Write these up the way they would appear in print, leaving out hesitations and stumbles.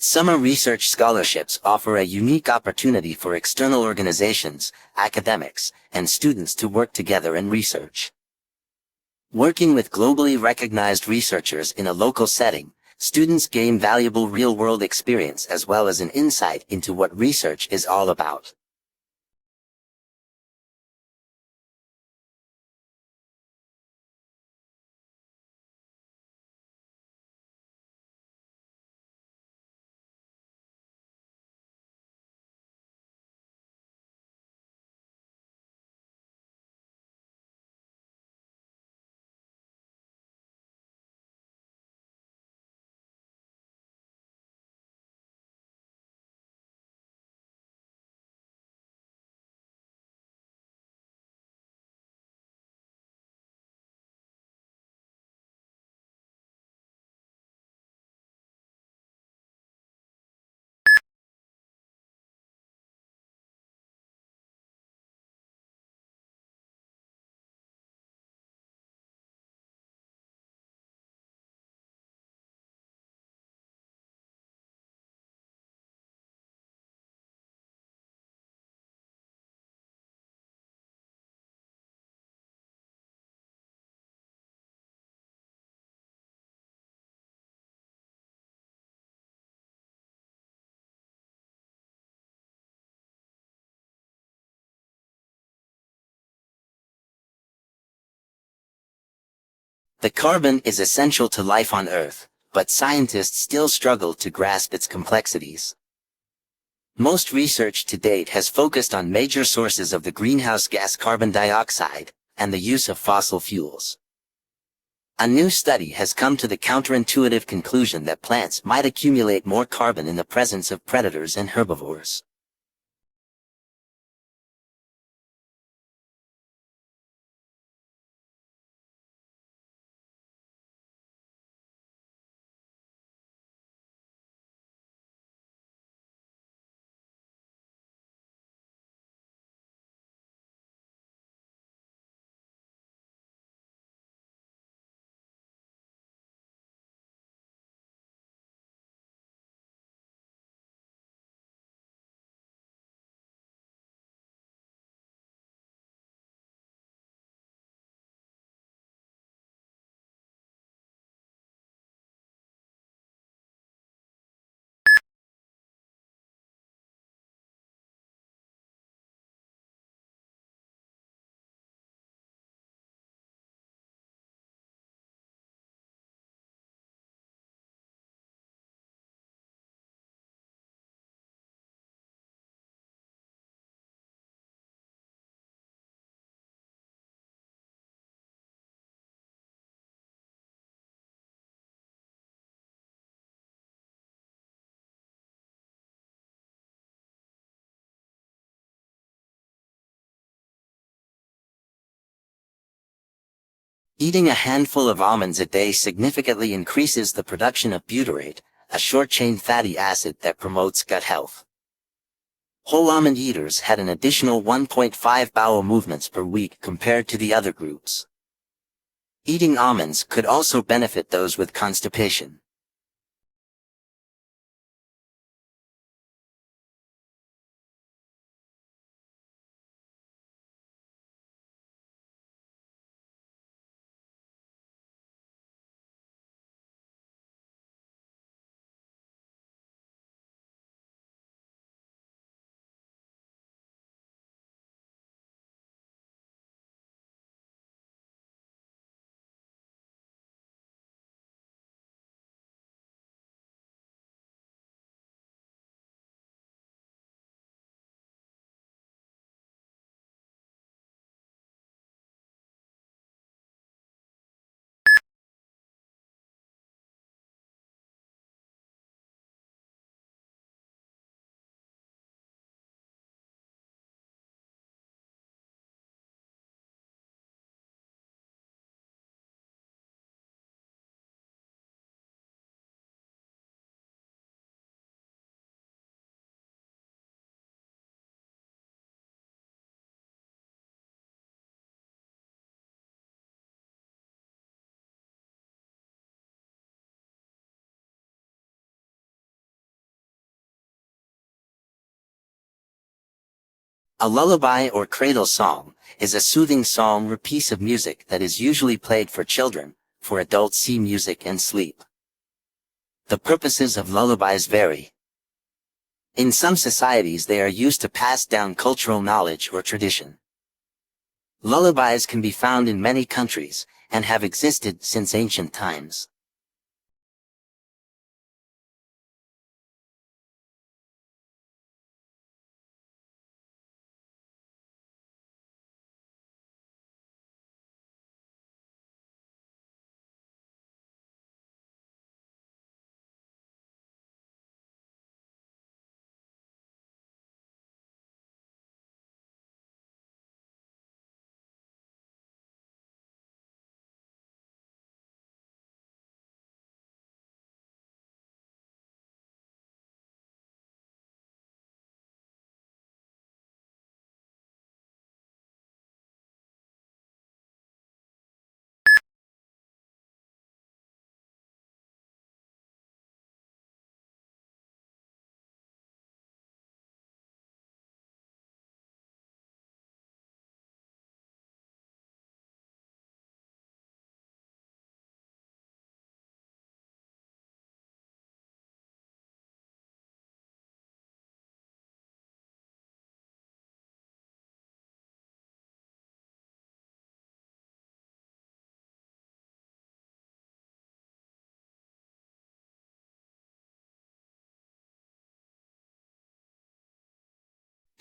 Summer research scholarships offer a unique opportunity for external organizations, academics, and students to work together in research. Working with globally recognized researchers in a local setting, students gain valuable real-world experience as well as an insight into what research is all about. The carbon is essential to life on Earth, but scientists still struggle to grasp its complexities. Most research to date has focused on major sources of the greenhouse gas carbon dioxide, and the use of fossil fuels. A new study has come to the counterintuitive conclusion that plants might accumulate more carbon in the presence of predators and herbivores. Eating a handful of almonds a day significantly increases the production of butyrate, a short-chain fatty acid that promotes gut health. Whole almond eaters had an additional 1.5 bowel movements per week compared to the other groups. Eating almonds could also benefit those with constipation. A lullaby or cradle song is a soothing song or piece of music that is usually played for children. For adults, see music and sleep. The purposes of lullabies vary. In some societies, they are used to pass down cultural knowledge or tradition. Lullabies can be found in many countries and have existed since ancient times.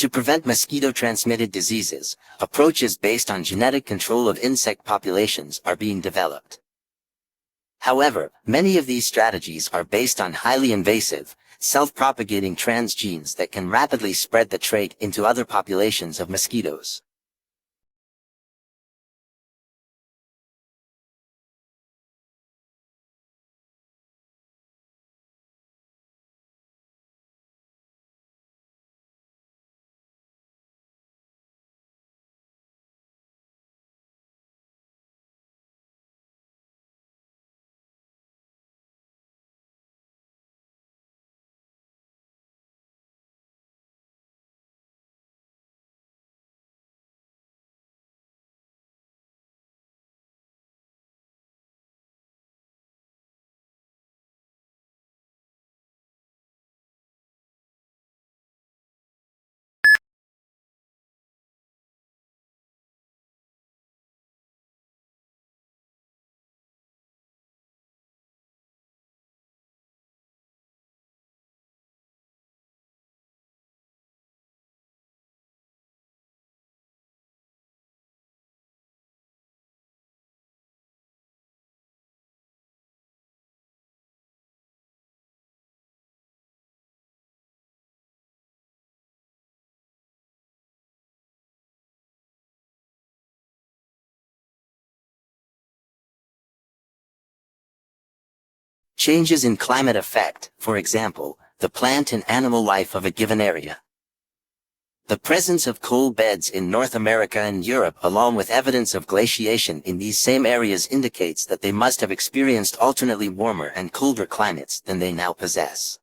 To prevent mosquito-transmitted diseases, approaches based on genetic control of insect populations are being developed. However, many of these strategies are based on highly invasive, self-propagating transgenes that can rapidly spread the trait into other populations of mosquitoes. Changes in climate affect, for example, the plant and animal life of a given area. The presence of coal beds in North America and Europe, along with evidence of glaciation in these same areas, indicates that they must have experienced alternately warmer and colder climates than they now possess.